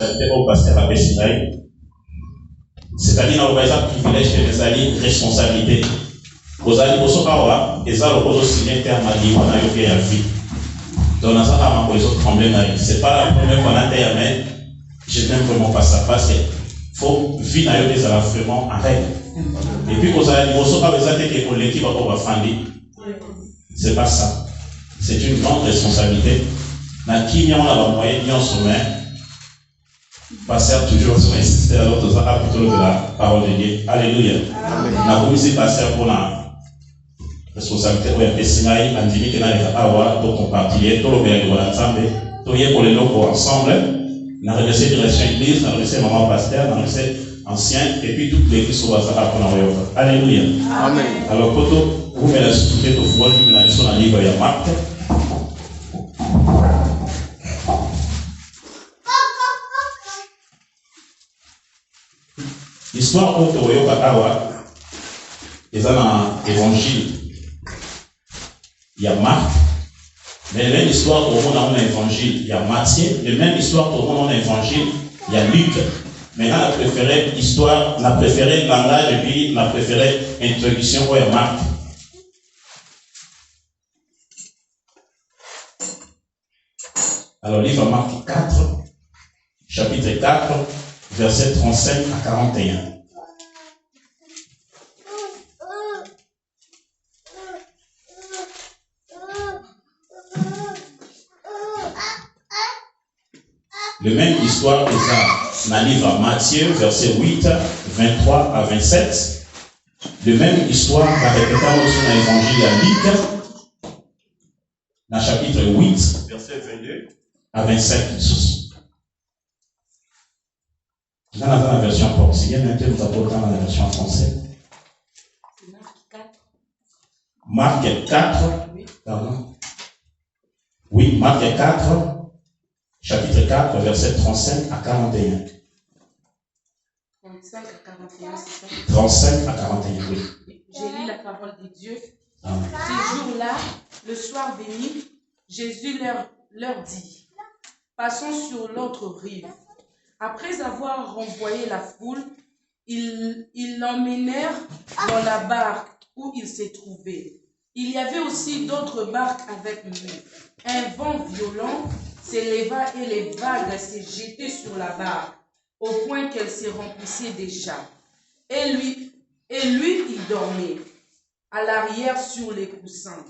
au pasteur Abbé Sinaï. C'est-à-dire, dans le privilège que les alliés responsabilité. Aux alliés, au Sokawa, et ça, le signer terme à dire, on a eu bien vie. Donc, dans ça, pour les autres trembler, c'est pas la première fois qu'on a été mais je n'aime vraiment pas ça parce qu'il faut vivre dans les alliés vraiment en règle. Et puis, aux alliés, au Sokawa, les alliés qui l'équipe va pouvoir faire. C'est pas ça. C'est une grande responsabilité. Dans qui on a la moyenne, on se met. Pasteur toujours sur insister à l'autre plutôt de la parole de Dieu. Alléluia. Nous avons ici pasteur pour la responsabilité où il y a des signes indiqués que nous avons pour compartir tout le bien de l'ensemble, tout y est pour les locaux ensemble. Nous avons reçu direction église, nous avons reçu maman pasteur, nous avons reçu ancien et puis toute l'église sur WhatsApp pour nous. Alléluia. Amen. Alors, pour tout, vous mettez la société au foie, vous mettez sur le livre de Marc. L'histoire où tu vois ils ont un évangile. Il y a Marc, mais la même histoire où on a un évangile. Il y a Matthieu, la même histoire où on a un évangile. Il y a Luc. Mais on a préféré l'histoire, on a préféré le langage et puis on a préféré l'introduction où il y a Marc. Alors, livre Marc 4, chapitre 4. Verset 35 à 41. Le même histoire que ça, dans le livre Matthieu, verset 8, 23 à 27. Le même histoire, la répétant aussi dans l'évangile à Luc, dans le chapitre 8, verset 22 à 25. Dans la version portugaise, maintenant nous avons dans la version française. Marc 4. Pardon. Oui, Marc 4, chapitre 4, verset 35 à 41. 35 à 41, c'est ça? 35 à 41, oui. J'ai lu la parole de Dieu. Amen. Ces jours-là, le soir béni, Jésus leur dit, passons sur l'autre rive. Après avoir renvoyé la foule, ils l'emmenèrent dans la barque où il s'est trouvé. Il y avait aussi d'autres barques avec lui. Un vent violent s'éleva et les vagues se jetaient sur la barque, au point qu'elle se remplissait déjà. Et lui, il dormait, à l'arrière sur les coussins.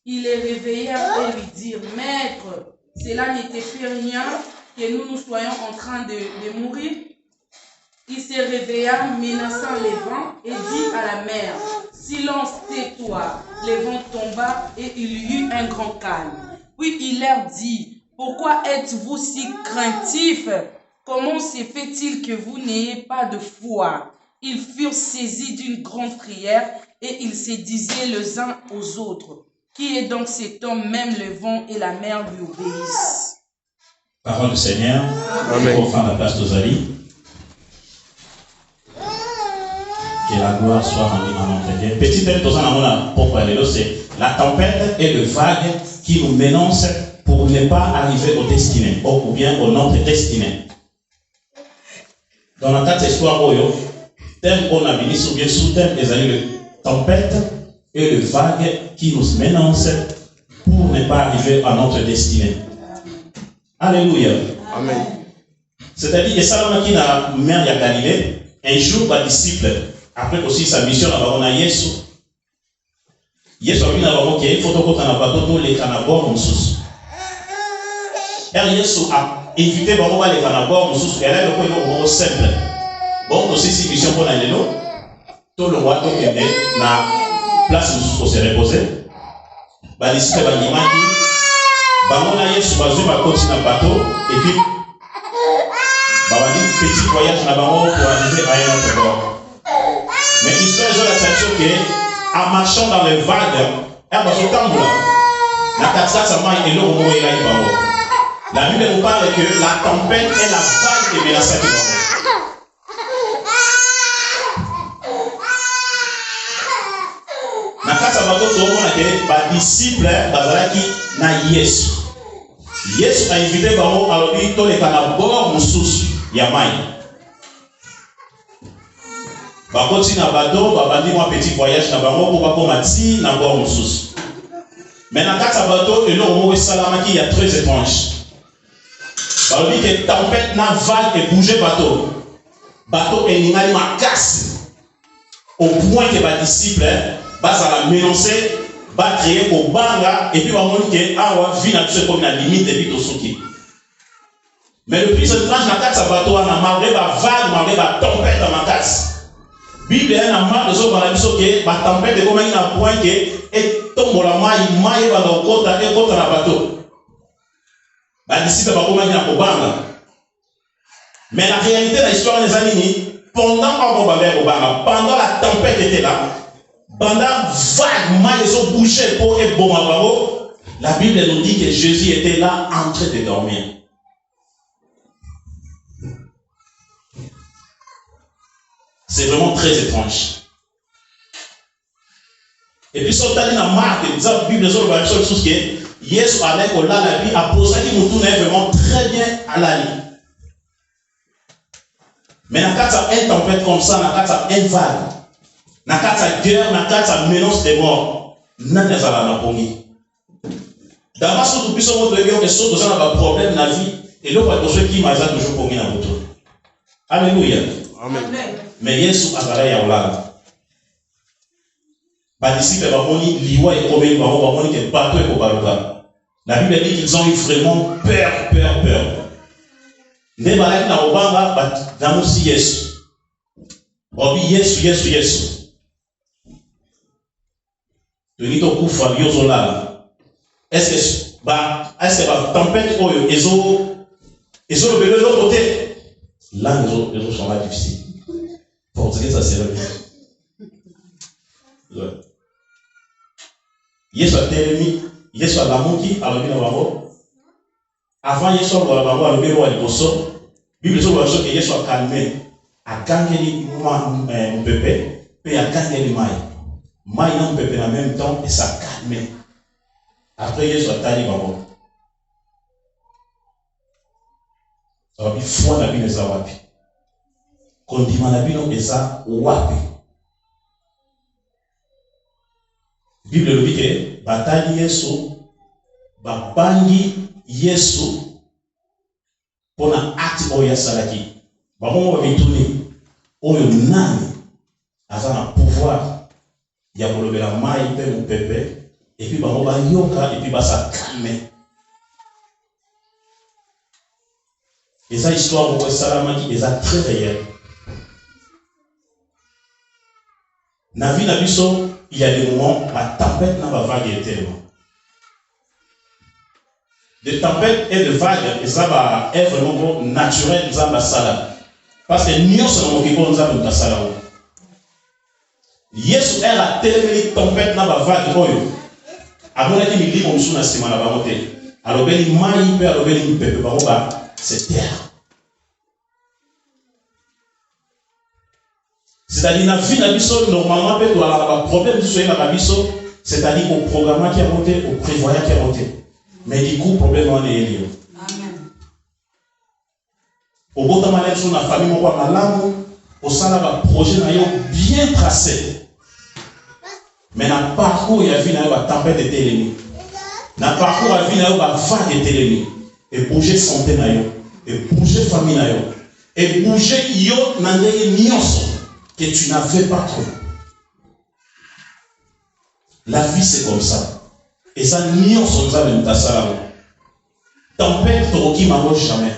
Ils les réveillèrent et lui dirent, « Maître, cela n'était plus rien que nous soyons en train de mourir. » Il se réveilla, menaçant les vents, et dit à la mer, « Silence, tais-toi. » Le vent tomba et il y eut un grand calme. Puis il leur dit, « Pourquoi êtes-vous si craintifs? Comment se fait-il que vous n'ayez pas de foi? » Ils furent saisis d'une grande prière et ils se disaient les uns aux autres, « Qui est donc cet homme? Même le vent et la mer lui obéissent. » Parole du Seigneur. Amen. Pour faire la place aux alliés. Que la gloire soit rendue à notre Dieu. Petit thème, c'est la tempête et le vague qui nous menacent pour ne pas arriver au destiné, ou bien au notre destiné. Dans la quatre histoires, thème qu'on a béni, ou bien sous-thème, les alliés, le tempête et le vague qui nous menacent pour ne pas arriver à notre destinée. Alléluia. Amen. C'est-à-dire, et ça, qui dans la mer de Galilée, un jour, les disciples, après aussi sa mission, on a Yesu. Yesu a vu dans il faut que tu bateau les canabors, et Yesu a invité les canabors, et là, le point simple. Bon, aussi, si mission pour aller là, tout le roi, tout le monde, la place où se reposer. Les disciples ont dit, on a Yesu, on va continuer le bateau, et puis, on va dire petit voyage là-bas pour arriver à un autre bord. Mais l'histoire est la sensation qu'en marchant dans les vagues, elle va se tendre. La catastrophe, ça m'a été l'eau où elle a eu. La Bible nous parle que la tempête est la vague qui menace le monde. La catastrophe, c'est que les disciples qui na Yesu. Yesu a invité à l'objet tous les canabors, nous soucis. ya mai. Bakoti na bateau, babandi moi petit voyage na bango pour bakoma ti na bord mosusu. Mais na kati ya bateau, eloko moko esalamaki ya très étrange. Balobi que tempête na vague et bouger bateau. Bateau eningani makasi. Au point que les disciples bazala mélancer, ba créer au banga et puis va montrer que awa vie na tout comme la limite et puis tout ce qui. Mais le plus étrange na kati ya bateau na malgré ba vague, malgré ba tempête dans ma casse. Bible na marre de so bala biso que ba tempête comme ina point que et tombola mai ba kota et kota na bateau. Ba disciples ba comme ina ko banga. Mais la réalité de l'histoire des amis, pendant la tempête était là, pendant vaguement ils ont bougé pour être bon à Babo, la Bible nous dit que Jésus était là en train de dormir. C'est vraiment très étrange. Et puis, sur la marque, la Bible nous dit que Jésus allait au la vie, a posé qu'il nous tournait vraiment très bien à la nuit. Mais dans une tempête comme ça, dans une vague, dans une guerre, dans une menace de mort, n'a pas de problème. D'abord, si nous puissions montrer que nous avons un problème dans la vie, et nous avons besoin qui m'a toujours pour nous. Alléluia. Amen. Mais Jésus a parlé à Ola. Les disciples ont dit liwa et combien ils ont dit que bateau est au baluka. La Bible dit qu'ils ont eu vraiment peur. Ne balaki na obanga badamusi Yesu. Obi Yesu. Toni to kufa yozola. Est-ce que ba tempête oyo ezo le bébé de l'autre côté. Là les autres sont là difficiles. Pour dire que ça c'est vrai. Yesu a terminé, Yesu a lamuki a levé na bango. Avant Yesu a levé na bango, Bible dit que Yesu a calmé, a gagné mon bébé, puis a gagné le maï. Maï n'a pas bébé en même temps et ça a calmé. Après Yesu a tali bango. Ça va bien foi na bino eza wapi. Kondima na bino eza wapi. Bible le dit que batali Yesu, babangi Yesu pour un acte oya salaki. Babongo ba mituni oyo nani aza na pouvoir ya kolobela mai pe mon pepe et puis bango ba yoka et puis ba sa calmer. Et ça histoire au salamaki est très réelle. Na vie na biso, il y a des moments la tempête n'a pas vague tellement. De tempêtes et de vagues, et ça va être vraiment naturel, ça va sala. Parce que nous sommes qui vont nous avoir sala. Yesu est la telle tempête n'a pas vague oyo. A mon avis, il dit comme ça, c'est mal à monter. Alors ben il m'a hyper, alors ben il peut pas, c'est terre. C'est-à-dire la vie n'a pas normalement peut avoir un problème sur la vie, c'est-à-dire au programme qui a monté, au prévoyant qui a monté. Mais du coup, le problème en est lié. Au bout de la sur la famille, on va mal, au sein de projet bien tracé. Mais dans le parcours, il y a une tempête de télémie. Dans le parcours, il y a une vague de télémie. Et bouger santé, et bouger famille, et bouger yo que tu n'avais pas trop. La vie, c'est comme ça. Et ça, nous sommes avec ta salam. Tempête, tu ne m'as jamais.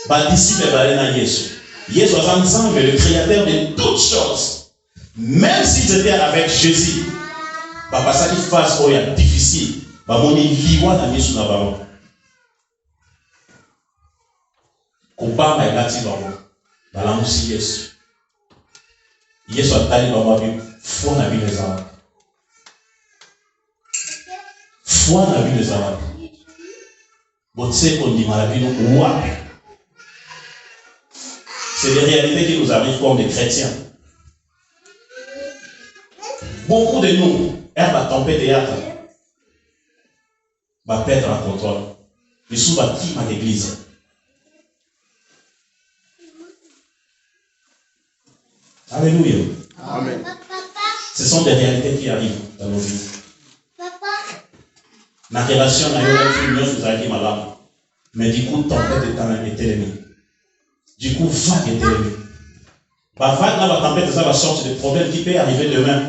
Les disciples sont Jésus. Jésus est ensemble, le créateur de toutes choses. Même s'ils étaient avec Jésus, papa, ça qui fasse difficile. Mon liwa na misu na bango. Kopamba elati bango. Balamusi Yesu. Yesu atali bango bi foi na bino ezala. Foi na bino ezala. Botse kondima na bino wapi. C'est des réalités qui nous arrivent comme des chrétiens. Beaucoup de nous, elle va tomber théâtre, va perdre la contrôle. Les sous va qui à l'église. Alléluia. Amen. Ce sont des réalités qui arrivent dans nos vies. La relation n'a eu malade. Mais du coup, tempête est ennemie. Du coup, vague est ennemie. La vague, la tempête, ça va sortir des problèmes qui peuvent arriver demain.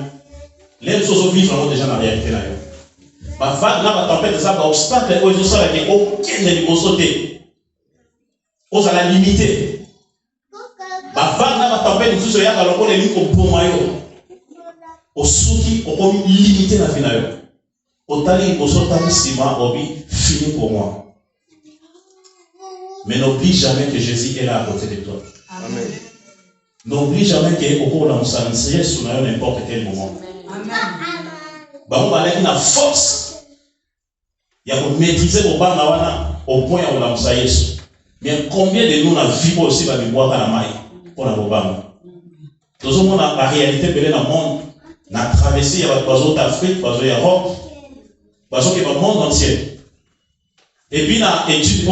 Les choses vivent vraiment déjà dans la réalité. La vague, la tempête, ça va obstacle, aucun ne sauter. On va la limiter. La vague, la tempête, tout ce qui est dans le monde, les lignes pour moi. Au souki, on peut limiter la vie. Au tali, au sotali, ciment, fini pour moi. Mais n'oublie jamais que Jésus est là à côté de toi. Amen. N'oublie jamais qu'il est au cours de la moussaniserie sur n'importe quel moment. Amen. On va aller la force. Il y a pour maîtriser au bas au point où la moussaïs. Mais combien de nous, la vie aussi, va boire à la maille pour la bobama. Tout le monde a la réalité de dans le monde. On a traversé, il y a des oiseaux d'Afrique, des oiseaux d'Europe, des oiseaux qui vont dans le monde entier. Et puis, dans l'étude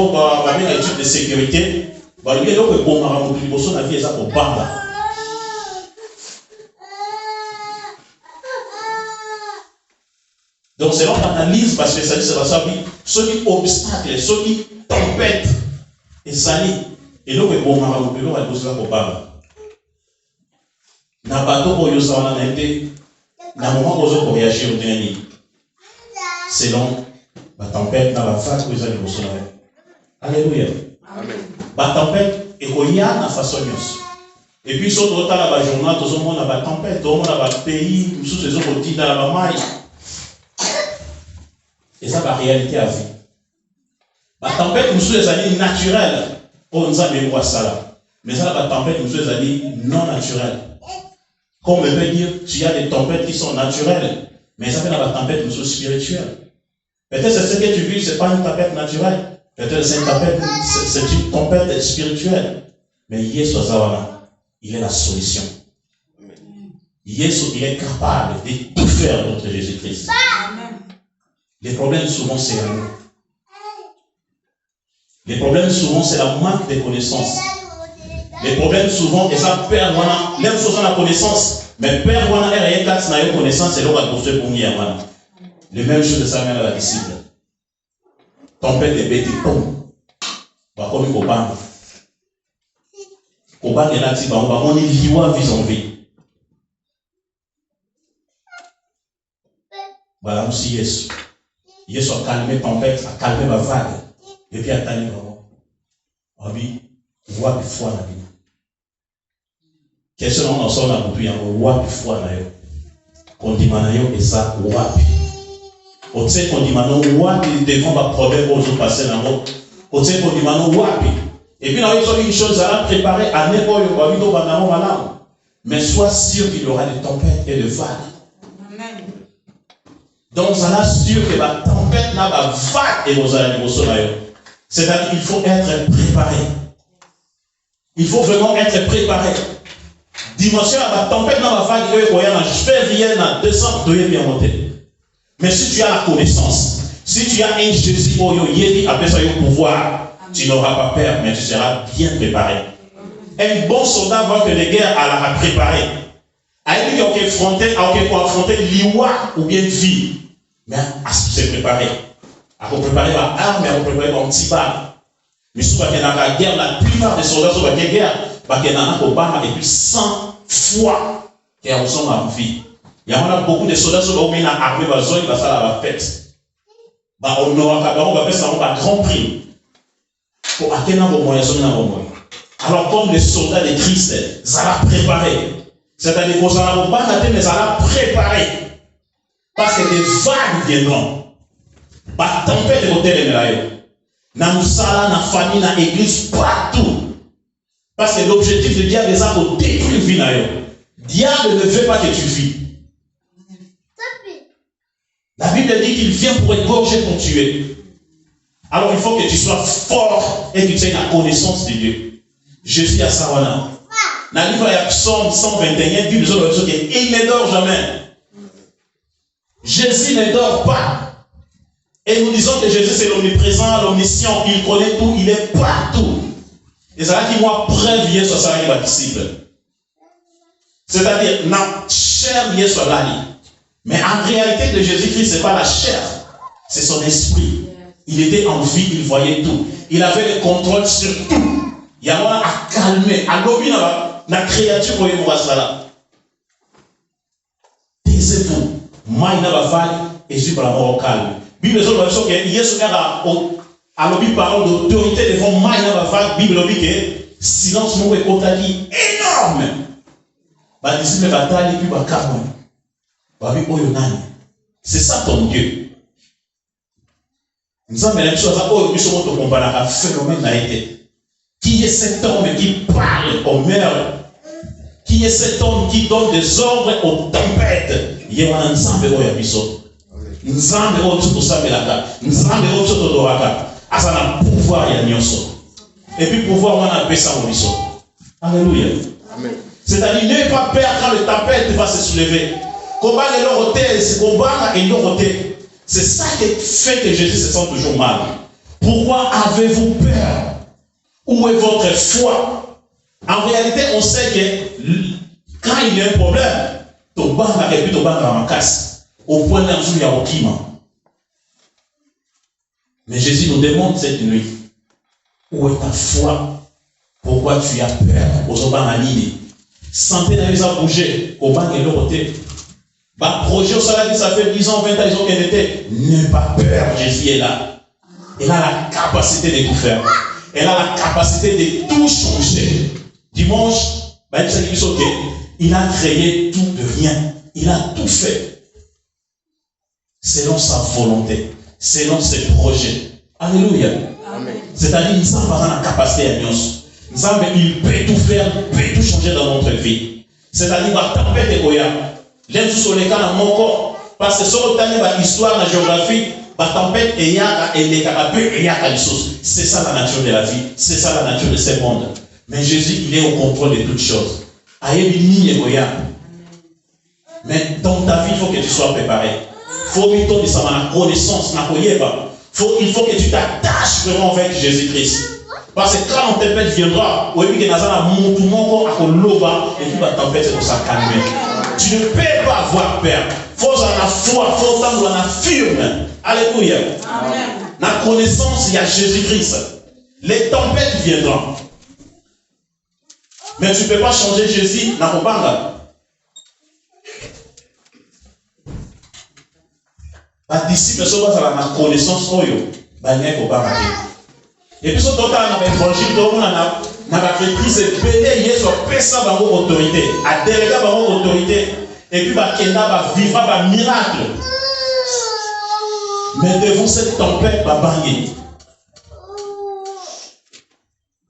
de sécurité, il y a des gens qui ont la vie pour banda. Donc, c'est notre analyse parce que ça dit, c'est la salle, ceux qui obstacles, ceux qui tempêtent, et ça dit, et donc, il y a des gens qui ont pour banda. Dans le bateau, on a été, dans le moment où on réagit au dernier, selon la tempête, dans la phase où ils ont été. Alléluia. Amen. La tempête, et qu'il y a la façon de et puis, sur le temps, la journée, tout le monde a la tempête, tout le monde a le pays, tous les autres qui dans la maille. Et ça, la réalité à vie. La tempête, nous sommes des années naturelles. On nous a mémoire ça là. Mais ça, la tempête, nous sommes des années non naturelles. Comme on peut dire, il y a des tempêtes qui sont naturelles, mais ça fait la tempête, nous sommes spirituelles. Peut-être que ce que tu vis, ce n'est pas une tempête naturelle. Peut-être que c'est une tempête spirituelle. Mais Yesu Azawana, il est la solution. Yesu, il est capable de tout faire notre Jésus-Christ. Les problèmes souvent, c'est la nous. Les problèmes souvent, c'est la manque de connaissances. Les problèmes souvent, et ça perd, voilà, même chose dans la connaissance, mais perd, voilà, et rien qu'à ce connaissance, c'est là où on va construire pour nous, voilà. Le même chose de ça, même à la disciple. Tempête de bêtes, pom. Va comme une copain. Copain est là, on est lié vis en vie. Voilà, aussi, Yesu. Yesu a calmé tempête, a calmé ma vague. Et puis, a tani vraiment. Abi, voix de foi dans la vie. Qu'est-ce que l'on en sort dans le pays, voix de foi dans la vie. Qu'on dit, manayo, et ça, wapi. On sait qu'on dit maintenant wapi devant ma problème aux autres passer dans l'eau. On sait qu'on dit maintenant wapi. Et puis là, ils ont une chose à préparer à n'importe quoi. Mais sois sûr qu'il y aura des tempêtes et des vagues. Amen. Donc, ça là sûr que la tempête n'a pas vague et vos allez vos soleils. C'est-à-dire qu'il faut être préparé. Il faut vraiment être préparé. Dimension à la tempête n'a pas vague et je fais rien à 200, tu es bien monté. Mais si tu as la connaissance, si tu as un Jésus pour y après ça, le pouvoir, tu n'auras pas peur, mais tu seras bien préparé. Un bon soldat voit que les guerres à préparer. Il dit qu'il faut affronter l'iwa ou bien vie. Mais à ce qui s'est préparé. À préparer ma arme, à préparer mon petit balle. Mais si tu as la guerre, la plupart des soldats sont dans la guerre, et puis 100 fois qu'ils sont en vie. Il y a beaucoup de soldats qui sont armés, ils vont faire la fête. On va faire ça un grand prix. Pour alors, comme les soldats de Christ, ça l'a préparé. C'est-à-dire qu'on ne va pas rater, mais ça l'a préparé. Parce que des vagues viendront. La tempête de côté de Melayo. Dans nos salles, dans la famille, dans l'église, partout. Parce que l'objectif de diable est pour détruire le vie. Diable ne veut pas que tu vis. La Bible dit qu'il vient pour égorger, pour tuer. Alors il faut que tu sois fort et que tu aies la connaissance de Dieu. Jésus à Sawana. Dans le livre de Psaume 121, Bible il ne dort jamais. Jésus ne dort pas. Et nous disons que Jésus c'est l'omniprésent, l'omniscient, il connaît tout, il est partout. Et c'est là qu'il m'a prévenu sur sa disciple. C'est-à-dire, la chair liée sur l'âme. Mais en réalité de Jésus-Christ, ce n'est pas la chair, c'est son esprit. Il était en vie, il voyait tout. Il avait le contrôle sur tout. Il y avait à calmer, à lobby la créature pour y voir ça. Taisez-vous. Moi, il n'a pas fallu, et je suis pour la mort au calme. Bible est sur que Yesu a lobby parole d'autorité devant moi, il n'a pas fallu. Bible lobby que silence nous est condamné énorme. Les disciples bataillent puis c'est ça ton Dieu. Nous avons la même chose à phénomène a été. Qui est cet homme qui parle aux mers? Qui est cet homme qui donne des ordres aux tempêtes? Il y a un ensemble de Yabiso. Nous avons tout ça, nous avons tout Doraka. À ça, on a pouvoir, il y a Nyoso. Et puis, pouvoir, on a Bessa Moniso. Alléluia. Amen. C'est-à-dire, n'ayez pas peur quand le tempête va se soulever. Combat les lorotés, c'est combat et lorotés. C'est ça qui fait que Jésus se sent toujours mal. Pourquoi avez-vous peur? Où est votre foi? En réalité, on sait que quand il y a un problème, ton banque et puis ton banque en casse. Au point d'un jour, il y a Okima. Mais Jésus nous demande cette nuit, où est ta foi? Pourquoi tu as peur? Aux obans à l'île. Santé n'a pas bougé. Au banc et l'autre. Projet au salaire, ça fait 10 ans, 20 ans, ils ont qu'elle était. N'aie pas peur, Jésus est là. Elle a la capacité de tout faire. Elle a la capacité de tout changer. Dimanche, il a créé tout de rien. Il a tout fait. Selon sa volonté. Selon ses projets. Alléluia. Amen. C'est-à-dire, nous avons la capacité à nous. Nous avons, il peut tout faire, il peut tout changer dans notre vie. C'est-à-dire, la tempête de Goya. L'aime sur les cas dans mon corps. Parce que sur l'histoire, la géographie, la tempête, et les carapés, et les choses. C'est ça la nature de la vie. C'est ça la nature de ce monde. Mais Jésus, il est au contrôle de toutes choses. Mais dans ta vie, il faut que tu sois préparé. Il faut que tu sois la connaissance. Il faut que tu t'attaches vraiment avec Jésus-Christ. Parce que quand la tempête viendra, et puis la tempête va se calmer. Tu ne peux pas avoir peur. Il faut avoir la foi, il faut avoir la firme. Alléluia. Amen. La connaissance, il y a Jésus-Christ. Les tempêtes viendront. Mais tu ne peux pas changer Jésus. N'a pas. Les disciples sont dans la connaissance. Et puis, surtout, dans l'évangile, on a maîtrise béné, Yesu pesa bango autorité, a délégué bango autorité, et puis Kenda va vivre un miracle. Mais devant cette tempête, va bagner.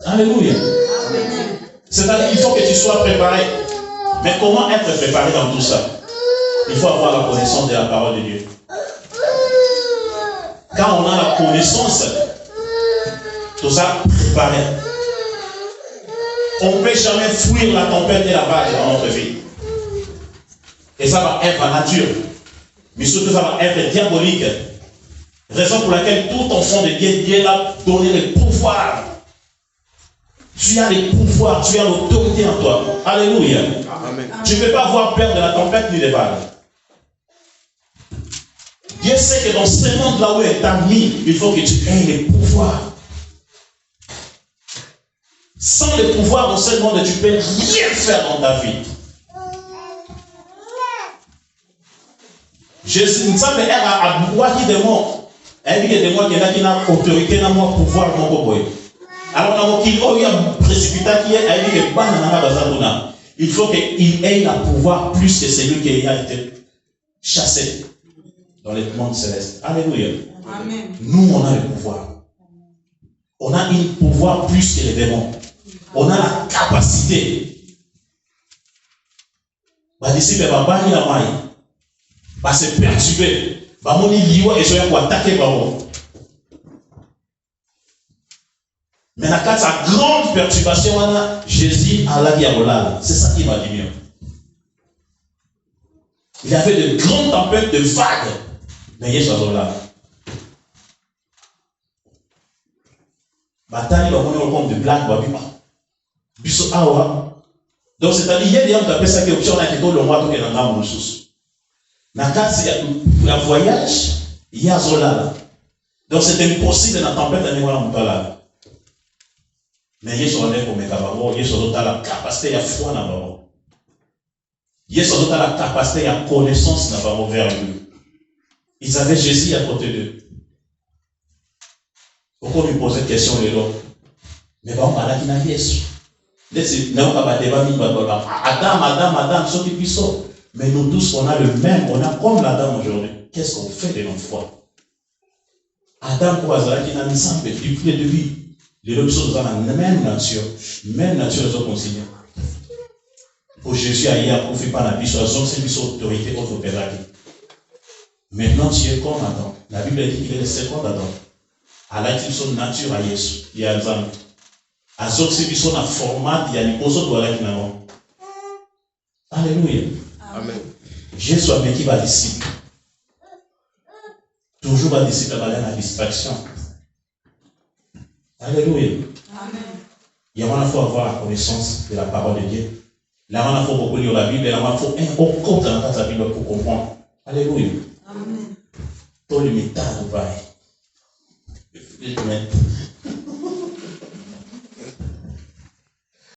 Alléluia. C'est-à-dire qu'il faut que tu sois préparé. Mais comment être préparé dans tout ça? Il faut avoir la connaissance de la parole de Dieu. Quand on a la connaissance, tout ça préparé. On ne peut jamais fuir la tempête et la vague dans notre vie. Et ça va être la nature. Mais surtout, ça va être diabolique. Raison pour laquelle tout enfant de Dieu a donné le pouvoir. Tu as le pouvoir, tu as l'autorité en toi. Alléluia. Amen. Tu ne peux pas avoir peur de la tempête ni des vagues. Dieu sait que dans ce monde-là où il t'a mis, il faut que tu aies le pouvoir. Sans le pouvoir dans ce monde, tu ne peux rien faire dans ta vie. Jésus, nous savons à pouvoir qui démon. Elle dit que démon qui a autorité, qui a pouvoir, alors, il y a un précipitat qui est, elle dit que il faut qu'il ait le pouvoir plus que celui qui a été chassé dans le monde céleste. Alléluia. Amen. Nous, on a le pouvoir. On a un pouvoir plus que les démons. On a la capacité. Les disciples vont se perturber. Ils vont attaquer. Mais dans la grande perturbation, Jésus a la diabolale. C'est ça qui m'a dit mieux. Il y avait de grandes tempêtes, de vagues. Mais Jésus est là. Bataille, on a comme de blagues. Biso awa, Donc, c'est-à-dire, il y a des gens qui appellent ça que on a quitté le mois qui est dans la ressource. Dans le voyage, il y a Zola. Donc, c'est impossible de la tempête à niveau là. Mais il y a sur le comme Kabaro, il y a sur la capacité à foi là-bas. Il y a sur la capacité à connaissance là-bas vers eux. Ils avaient Jésus à côté d'eux. Pourquoi lui poser une question les autres? Mais bon, on a dit na Yesu. Adam, ceux qui puissent. Mais nous tous, on a le même, on a comme l'Adam aujourd'hui. Qu'est-ce qu'on fait de notre foi? Adam, pour Azara, qui n'a mis ça depuis le début. Les autres choses ont la même nature. Même nature, ils ont consigné. Pour Jésus, il y a profité par la vie, soit c'est une autorité autre opérative. Maintenant, tu es comme Adam. La Bible dit qu'il est le second Adam. À la son nature à Yesu. Il y a Alzheimer. À ce qui sont dans format, il y a les posos de la Kinamo. Alléluia. Amen. Jésus a mis qui va disciple. Toujours va disciple à la distraction. Alléluia. Amen. Il y a faut avoir la connaissance de la parole de Dieu. Là, il faut beaucoup lire la Bible. Là, il faut un haut compte dans la Bible pour comprendre. Alléluia. Amen. Tout le métal, pareil.